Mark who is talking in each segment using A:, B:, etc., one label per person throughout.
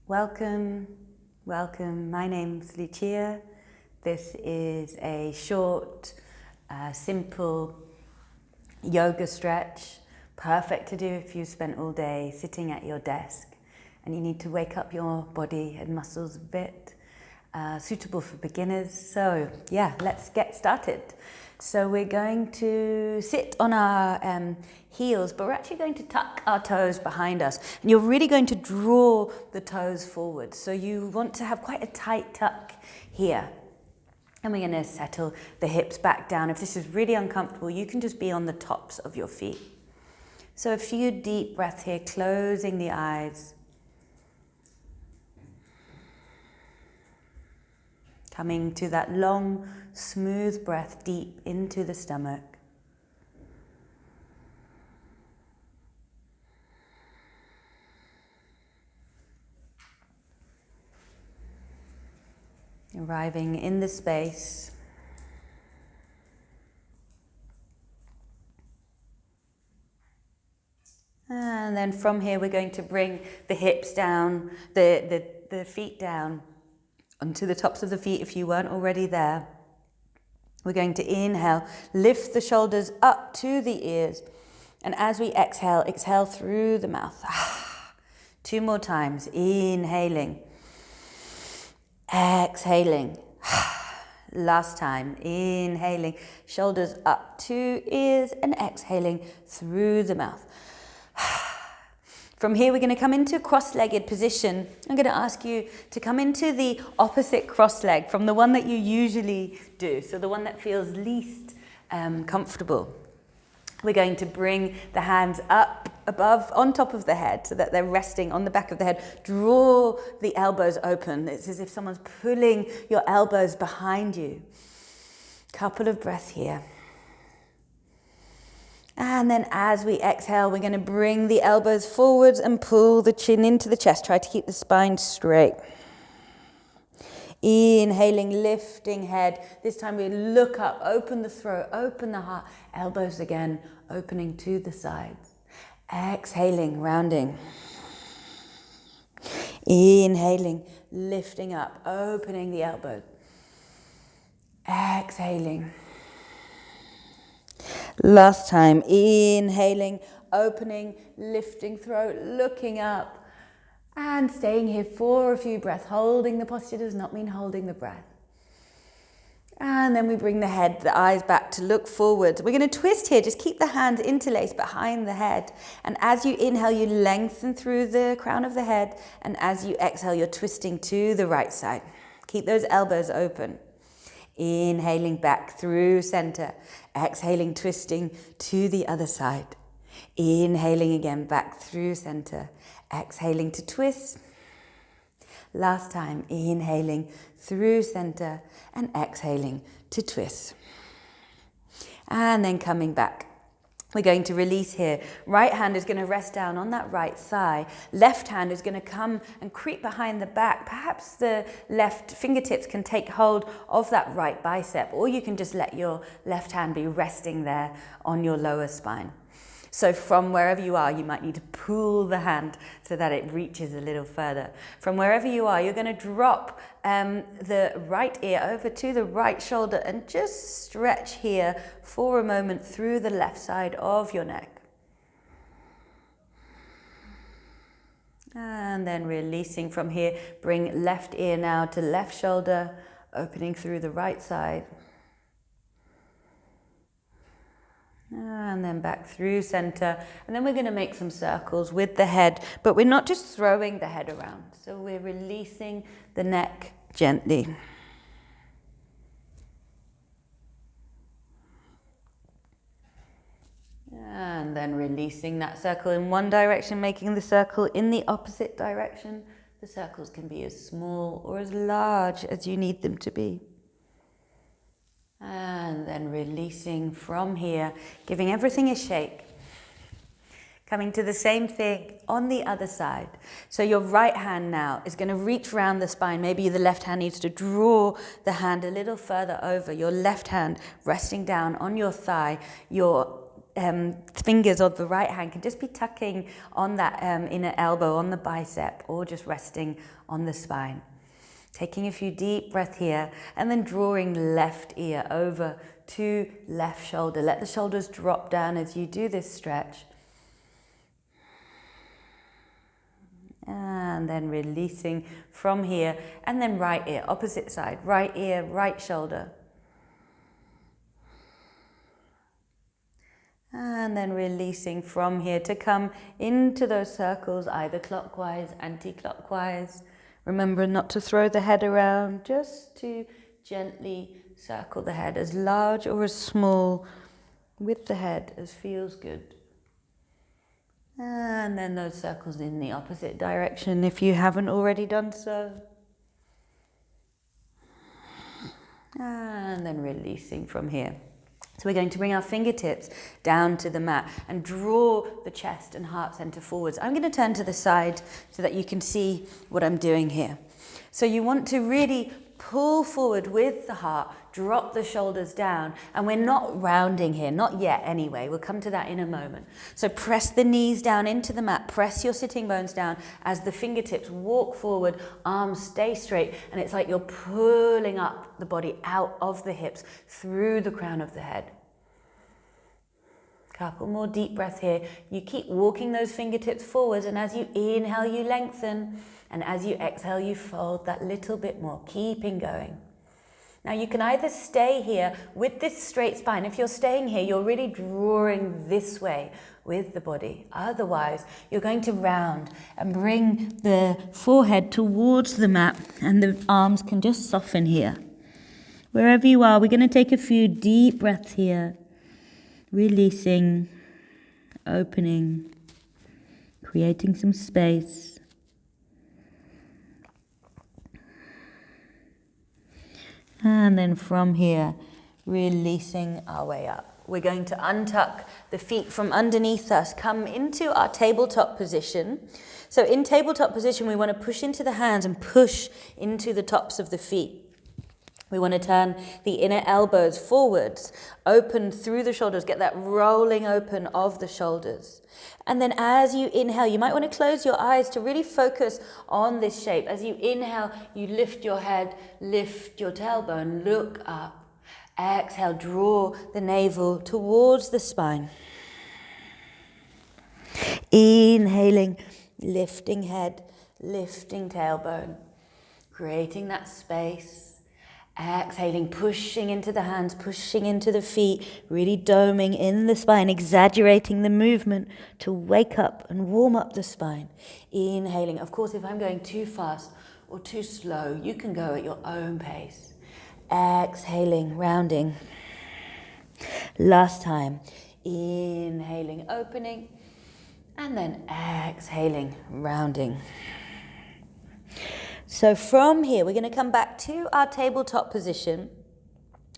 A: Welcome, welcome. My name's Lucia. This is a short, simple yoga stretch, perfect to do if you spent all day sitting at your desk and you need to wake up your body and muscles a bit, suitable for beginners. So yeah, let's get started. So we're going to sit on our heels, but we're actually going to tuck our toes behind us. And you're really going to draw the toes forward. So you want to have quite a tight tuck here. And we're going to settle the hips back down. If this is really uncomfortable, you can just be on the tops of your feet. So a few deep breaths here, closing the eyes. Coming to that long, smooth breath deep into the stomach. Arriving in the space. And then from here we're going to bring the hips down, the feet down onto the tops of the feet if you weren't already there. We're going to inhale, lift the shoulders up to the ears. And as we exhale, exhale through the mouth. 2 more times, inhaling, exhaling. Last time, inhaling, shoulders up to ears and exhaling through the mouth. From here, we're going to come into cross-legged position. I'm going to ask you to come into the opposite cross leg from the one that you usually do, so the one that feels least comfortable. We're going to bring the hands up above, on top of the head, so that they're resting on the back of the head. Draw the elbows open. It's as if someone's pulling your elbows behind you. Couple of breaths here. And then as we exhale, we're going to bring the elbows forwards and pull the chin into the chest. Try to keep the spine straight. Inhaling, lifting head. This time we look up, open the throat, open the heart. Elbows again, opening to the sides. Exhaling, rounding. Inhaling, lifting up, opening the elbows. Exhaling. Last time, inhaling, opening, lifting throat, looking up, and staying here for a few breaths. Holding the posture does not mean holding the breath. And then we bring the head, the eyes back to look forward. We're going to twist here. Just keep the hands interlaced behind the head. And as you inhale, you lengthen through the crown of the head. And as you exhale, you're twisting to the right side. Keep those elbows open. Inhaling back through center. Exhaling, twisting to the other side. Inhaling again back through center. Exhaling to twist. Last time, inhaling through center and exhaling to twist. And then coming back. We're going to release here. Right hand is going to rest down on that right thigh. Left hand is going to come and creep behind the back. Perhaps the left fingertips can take hold of that right bicep, or you can just let your left hand be resting there on your lower spine. So from wherever you are, you might need to pull the hand so that it reaches a little further. From wherever you are, you're going to drop the right ear over to the right shoulder and just stretch here for a moment through the left side of your neck. And then releasing from here, bring left ear now to left shoulder, opening through the right side. And then back through center. And then we're going to make some circles with the head, but we're not just throwing the head around. So we're releasing the neck gently. And then releasing that circle in one direction, making the circle in the opposite direction. The circles can be as small or as large as you need them to be. And then releasing from here, giving everything a shake. Coming to the same thing on the other side. So your right hand now is going to reach around the spine. Maybe the left hand needs to draw the hand a little further over. Your left hand resting down on your thigh. Your fingers of the right hand can just be tucking on that inner elbow, on the bicep, or just resting on the spine. Taking a few deep breaths here, and then drawing left ear over to left shoulder. Let the shoulders drop down as you do this stretch. And then releasing from here, and then right ear, opposite side, right ear, right shoulder. And then releasing from here to come into those circles, either clockwise, anti-clockwise. Remember not to throw the head around, just to gently circle the head, as large or as small with the head as feels good. And then those circles in the opposite direction if you haven't already done so. And then releasing from here. So we're going to bring our fingertips down to the mat and draw the chest and heart center forwards. I'm going to turn to the side so that you can see what I'm doing here. So you want to really pull forward with the heart, drop the shoulders down, and we're not rounding here, not yet anyway. We'll come to that in a moment. So press the knees down into the mat, press your sitting bones down as the fingertips walk forward, arms stay straight, and it's like you're pulling up the body out of the hips through the crown of the head. Couple more deep breaths here. You keep walking those fingertips forwards, and as you inhale, you lengthen, and as you exhale, you fold that little bit more, keeping going. Now you can either stay here with this straight spine. If you're staying here, you're really drawing this way with the body. Otherwise, you're going to round and bring the forehead towards the mat, and the arms can just soften here. Wherever you are, we're going to take a few deep breaths here. Releasing, opening, creating some space. And then from here, releasing our way up. We're going to untuck the feet from underneath us, come into our tabletop position. So in tabletop position, we want to push into the hands and push into the tops of the feet. We want to turn the inner elbows forwards, open through the shoulders, get that rolling open of the shoulders. And then as you inhale, you might want to close your eyes to really focus on this shape. As you inhale, you lift your head, lift your tailbone, look up. Exhale, draw the navel towards the spine. Inhaling, lifting head, lifting tailbone, creating that space. Exhaling, pushing into the hands, pushing into the feet, really doming in the spine, exaggerating the movement to wake up and warm up the spine. Inhaling. Of course, if I'm going too fast or too slow, you can go at your own pace. Exhaling, rounding. Last time. Inhaling, opening, and then exhaling, rounding. So from here, we're going to come back to our tabletop position.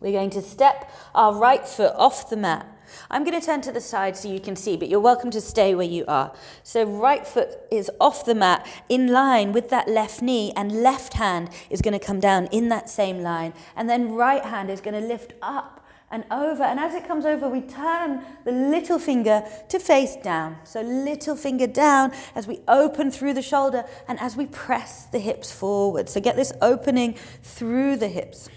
A: We're going to step our right foot off the mat. I'm going to turn to the side so you can see, but you're welcome to stay where you are. So right foot is off the mat in line with that left knee, and left hand is going to come down in that same line. And then right hand is going to lift up and over, and as it comes over, we turn the little finger to face down. So little finger down as we open through the shoulder and as we press the hips forward. So get this opening through the hips.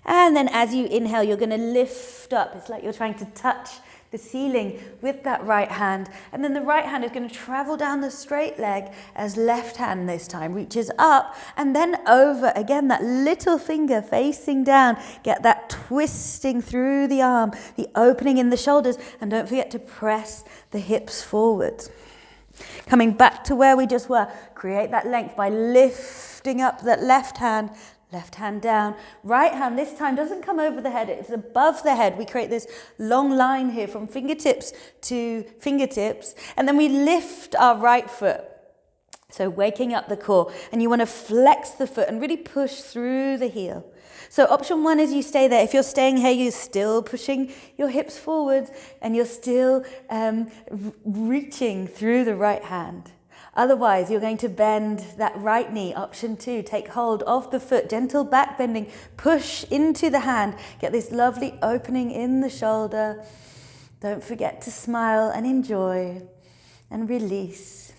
A: And then as you inhale, you're going to lift up. It's like you're trying to touch the ceiling with that right hand. And then the right hand is going to travel down the straight leg as left hand this time reaches up and then over. Again, that little finger facing down. Get that twisting through the arm, the opening in the shoulders, and don't forget to press the hips forwards. Coming back to where we just were, create that length by lifting up that left hand down. Right hand this time doesn't come over the head, it's above the head. We create this long line here from fingertips to fingertips, and then we lift our right foot. So waking up the core, and you want to flex the foot and really push through the heel. So option one is you stay there. If you're staying here, you're still pushing your hips forwards and you're still reaching through the right hand. Otherwise, you're going to bend that right knee. Option two, take hold of the foot, gentle back bending, push into the hand, get this lovely opening in the shoulder, Don't forget to smile and enjoy and release.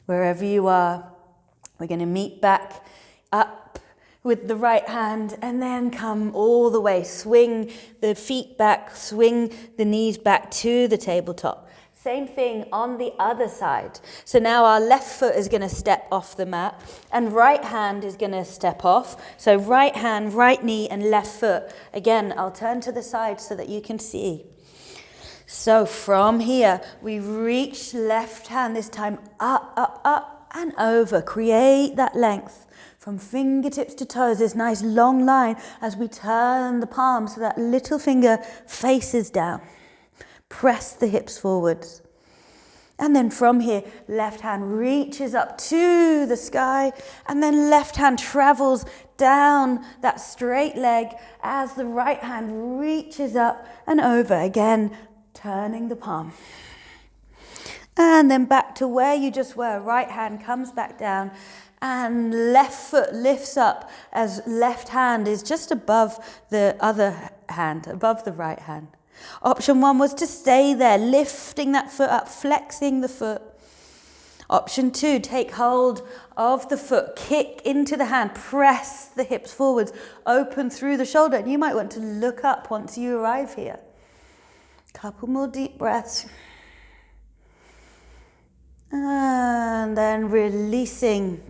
A: Wherever you are, we're going to meet back up with the right hand and then come all the way. Swing the feet back, swing the knees back to the tabletop. Same thing on the other side. So now our left foot is going to step off the mat and right hand is going to step off. So right hand, right knee and left foot. Again, I'll turn to the side so that you can see. So from here, we reach left hand this time up, up, up and over. Create that length from fingertips to toes, this nice long line as we turn the palm so that little finger faces down. Press the hips forwards. And then from here, left hand reaches up to the sky and then left hand travels down that straight leg as the right hand reaches up and over. Again, turning the palm. And then back to where you just were. Right hand comes back down and left foot lifts up as left hand is just above the other hand, above the right hand. Option 1 was to stay there, lifting that foot up, flexing the foot. Option 2, take hold of the foot, kick into the hand, press the hips forwards, open through the shoulder. And you might want to look up once you arrive here. Couple more deep breaths. And then releasing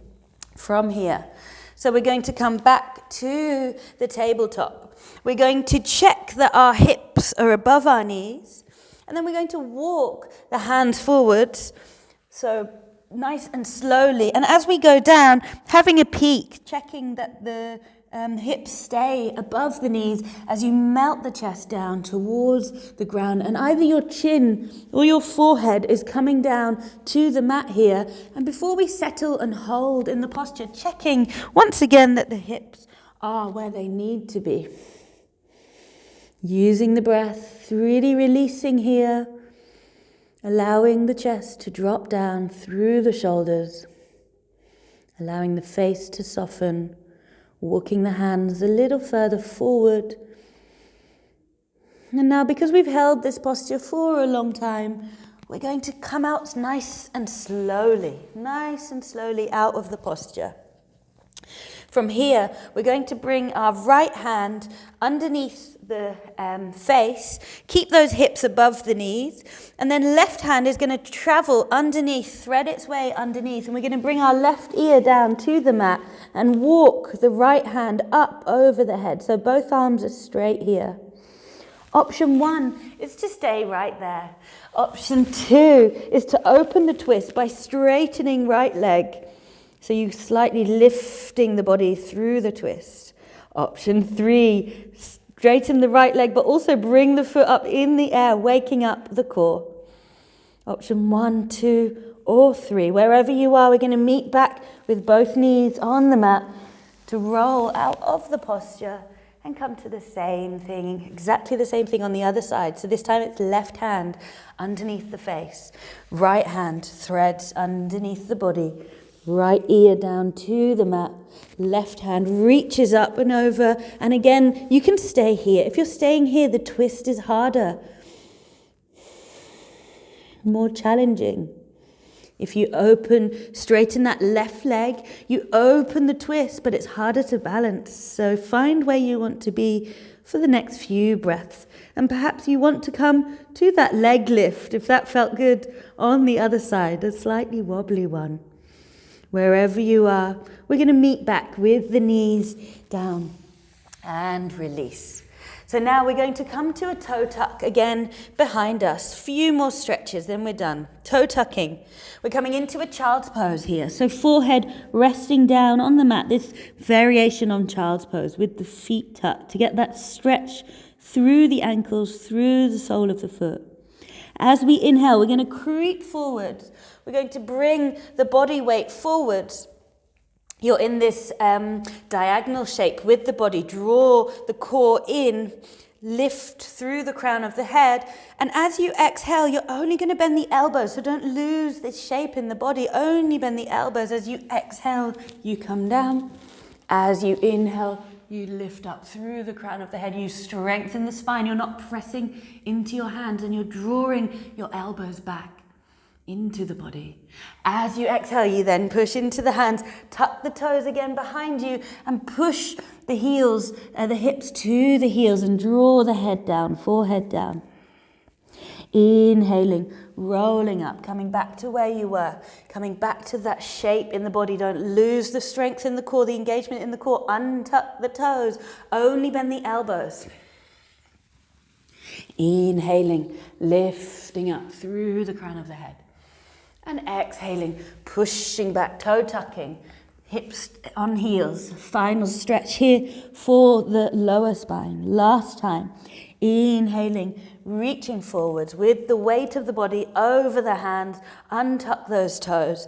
A: from here. So we're going to come back to the tabletop. We're going to check that our hips are above our knees. And then we're going to walk the hands forwards. So nice and slowly. And as we go down, having a peek, checking that the hips stay above the knees as you melt the chest down towards the ground. And either your chin or your forehead is coming down to the mat here. And before we settle and hold in the posture, checking once again that the hips are where they need to be. Using the breath, really releasing here. Allowing the chest to drop down through the shoulders. Allowing the face to soften. Walking the hands a little further forward. And now, because we've held this posture for a long time, we're going to come out nice and slowly out of the posture. From here, we're going to bring our right hand underneath the face, keep those hips above the knees, and then left hand is going to travel underneath, thread its way underneath, and we're going to bring our left ear down to the mat and walk the right hand up over the head. So both arms are straight here. Option 1 is to stay right there. Option 2 is to open the twist by straightening right leg. So you slightly lifting the body through the twist. Option 3, straighten the right leg, but also bring the foot up in the air, waking up the core. Option 1, 2, or 3. Wherever you are, we're going to meet back with both knees on the mat to roll out of the posture and come to the same thing, exactly the same thing on the other side. So this time it's left hand underneath the face. Right hand threads underneath the body. Right ear down to the mat. Left hand reaches up and over. And again, you can stay here. If you're staying here, the twist is harder. More challenging. If you straighten that left leg, you open the twist, but it's harder to balance. So find where you want to be for the next few breaths. And perhaps you want to come to that leg lift, if that felt good, on the other side, a slightly wobbly one. Wherever you are, we're going to meet back with the knees down and release. So now we're going to come to a toe tuck again behind us. Few more stretches, then we're done. Toe tucking. We're coming into a child's pose here. So forehead resting down on the mat. This variation on child's pose with the feet tucked to get that stretch through the ankles, through the sole of the foot. As we inhale, we're going to creep forward. We're going to bring the body weight forwards. You're in this diagonal shape with the body. Draw the core in, lift through the crown of the head. And as you exhale, you're only going to bend the elbows. So don't lose this shape in the body. Only bend the elbows. As you exhale, you come down. As you inhale, You lift up through the crown of the head. You strengthen the spine. You're not pressing into your hands, and you're drawing your elbows back into the body. As you exhale, you then push into the hands, tuck the toes again behind you, and push the heels, the hips to the heels, and draw the head down, forehead down. Inhaling, rolling up, coming back to where you were, coming back to that shape in the body. Don't lose the strength in the core, the engagement in the core. Untuck the toes, only bend the elbows. Inhaling, lifting up through the crown of the head. And exhaling, pushing back, toe tucking, hips on heels. Final stretch here for the lower spine. Last time. Inhaling, reaching forwards with the weight of the body over the hands. Untuck those toes.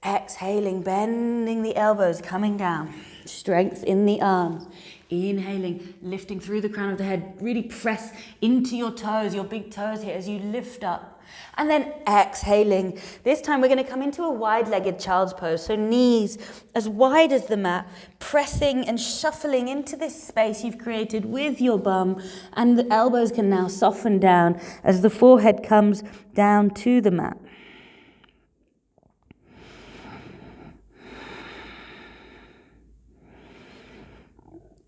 A: Exhaling, bending the elbows, coming down. Strength in the arms. Inhaling, lifting through the crown of the head. Really press into your toes, your big toes here as you lift up. And then exhaling. This time we're going to come into a wide-legged child's pose. So knees as wide as the mat, pressing and shuffling into this space you've created with your bum. And the elbows can now soften down as the forehead comes down to the mat.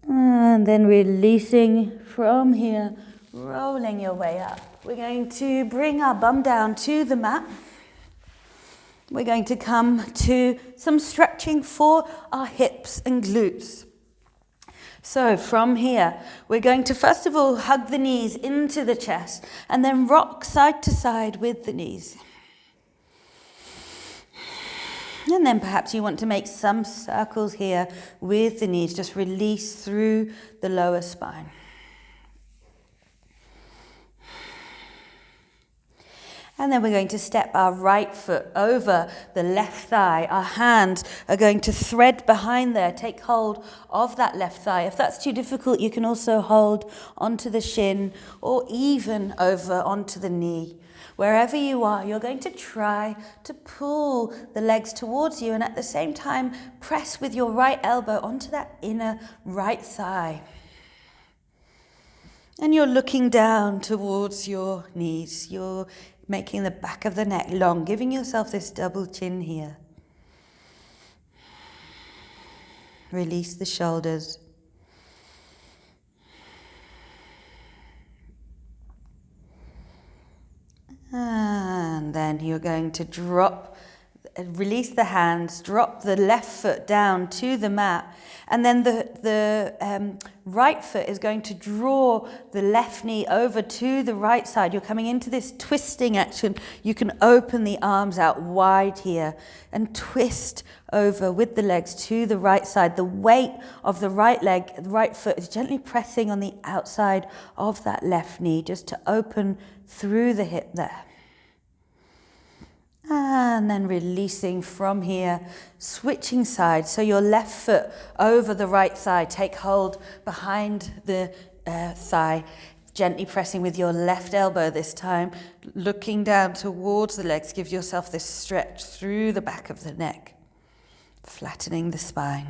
A: And then releasing from here, rolling your way up. We're going to bring our bum down to the mat. We're going to come to some stretching for our hips and glutes. So from here, we're going to first of all hug the knees into the chest and then rock side to side with the knees. And then perhaps you want to make some circles here with the knees. Just release through the lower spine. And then we're going to step our right foot over the left thigh. Our hands are going to thread behind there. Take hold of that left thigh. If that's too difficult, you can also hold onto the shin or even over onto the knee. Wherever you are, you're going to try to pull the legs towards you and at the same time press with your right elbow onto that inner right thigh. And you're looking down towards your knees. You're making the back of the neck long, giving yourself this double chin here. Release the shoulders. And then you're going to release the hands, drop the left foot down to the mat, and then the right foot is going to draw the left knee over to the right side. You're coming into this twisting action. You can open the arms out wide here and twist over with the legs to the right side. The weight of the right leg, the right foot is gently pressing on the outside of that left knee just to open through the hip there. And then releasing from here, switching sides. So your left foot over the right thigh. Take hold behind the thigh, gently pressing with your left elbow this time. Looking down towards the legs. Give yourself this stretch through the back of the neck. Flattening the spine.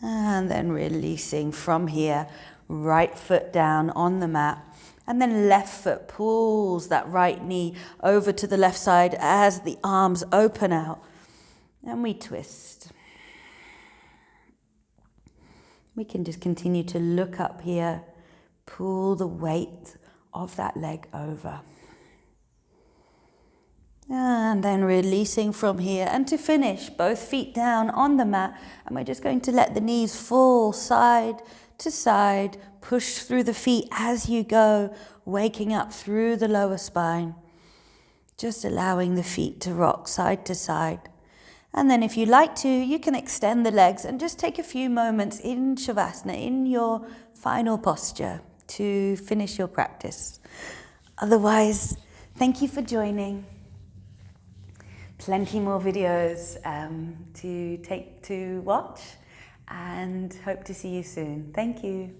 A: And then releasing from here, right foot down on the mat. And then left foot pulls that right knee over to the left side as the arms open out. And we twist. We can just continue to look up here. Pull the weight of that leg over. And then releasing from here. And to finish, both feet down on the mat. And we're just going to let the knees fall side to side. Push through the feet as you go, waking up through the lower spine. Just allowing the feet to rock side to side. And then if you like to, you can extend the legs and just take a few moments in Shavasana, in your final posture, to finish your practice. Otherwise, thank you for joining. Plenty more videos to watch, and hope to see you soon. Thank you.